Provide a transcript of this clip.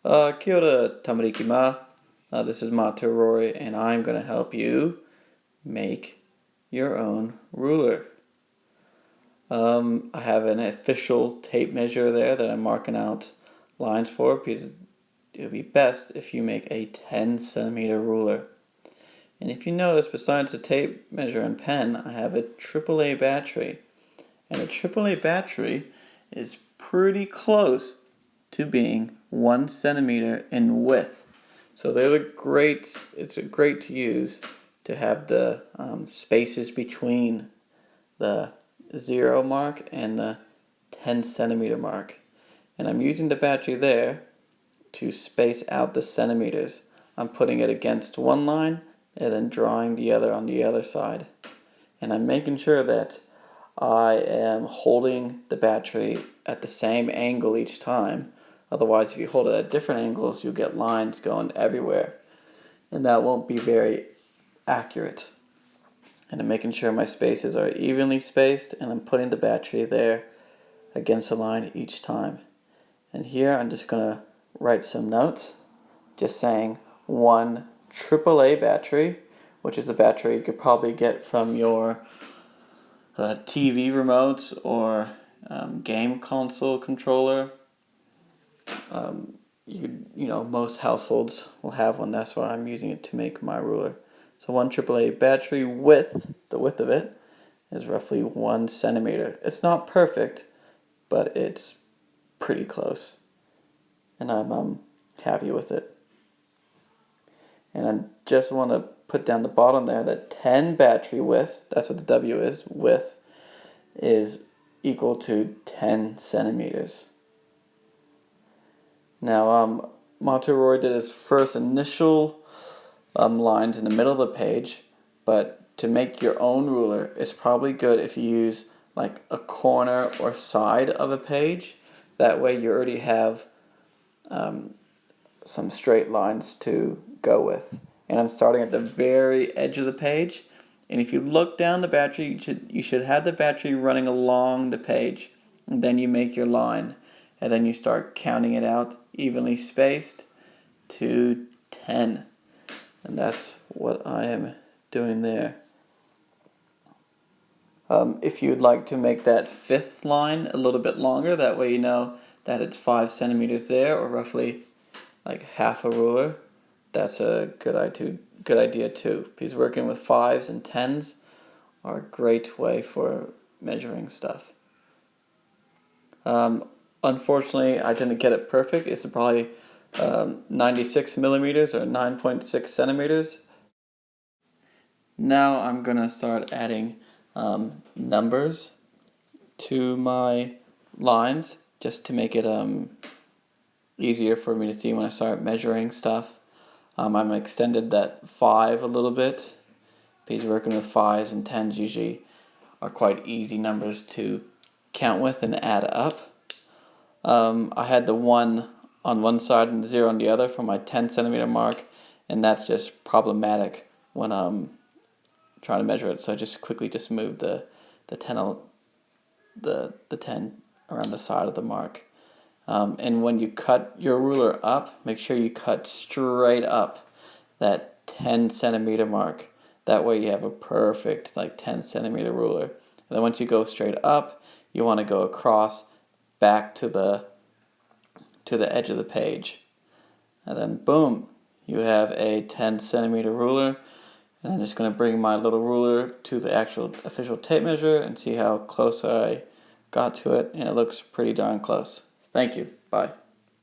Kia ora, tamariki ma. This is Roy, and I'm going to help you make your own ruler. I have an official tape measure there that I'm marking out lines for because it would be best if you make a 10 centimeter ruler. And if you notice, besides the tape measure and pen, I have a AAA battery. And a AAA battery is pretty close to being 1 centimeter in width. So it's great to use to have the spaces between the 0 mark and the 10 centimeter mark. And I'm using the battery there to space out the centimeters. I'm putting it against one line and then drawing the other on the other side. And I'm making sure that I am holding the battery at the same angle each time. Otherwise, if you hold it at different angles, you'll get lines going everywhere. And that won't be very accurate. And I'm making sure my spaces are evenly spaced, and I'm putting the battery there against the line each time. And here I'm just going to write some notes, just saying 1 AAA battery, which is a battery you could probably get from your TV remote or game console controller. Most households will have one. That's why I'm using it to make my ruler. So 1 AAA battery the width of it is roughly 1 centimeter. It's not perfect, but it's pretty close. And I'm happy with it. And I just want to put down the bottom there that 10 battery widths, that's what the W is, width, is equal to 10 centimeters. Now, Roy did his first initial lines in the middle of the page, but to make your own ruler, it's probably good if you use like a corner or side of a page. That way you already have some straight lines to go with. And I'm starting at the very edge of the page. And if you look down the battery, you should have the battery running along the page. And then you make your line. And then you start counting it out evenly spaced to 10. And that's what I am doing there. If you'd like to make that fifth line a little bit longer, that way you know that it's 5 centimeters there, or roughly like half a ruler, that's a good idea too, because working with 5s and 10s are a great way for measuring stuff. Unfortunately, I didn't get it perfect. It's probably 96 millimeters or 9.6 centimeters. Now I'm going to start adding numbers to my lines just to make it easier for me to see when I start measuring stuff. I'm extended that 5 a little bit because working with 5s and 10s usually are quite easy numbers to count with and add up. I had the 1 on one side and the 0 on the other for my 10 centimeter mark, and that's just problematic when I'm trying to measure it. So I just quickly move the 10 around the side of the mark. And when you cut your ruler up, make sure you cut straight up that 10 centimeter mark. That way you have a perfect 10 centimeter ruler. And then once you go straight up, you want to go across back to the edge of the page. And then boom, you have a 10 centimeter ruler. And I'm just going to bring my little ruler to the actual official tape measure and see how close I got to it. And it looks pretty darn close. Thank you. Bye.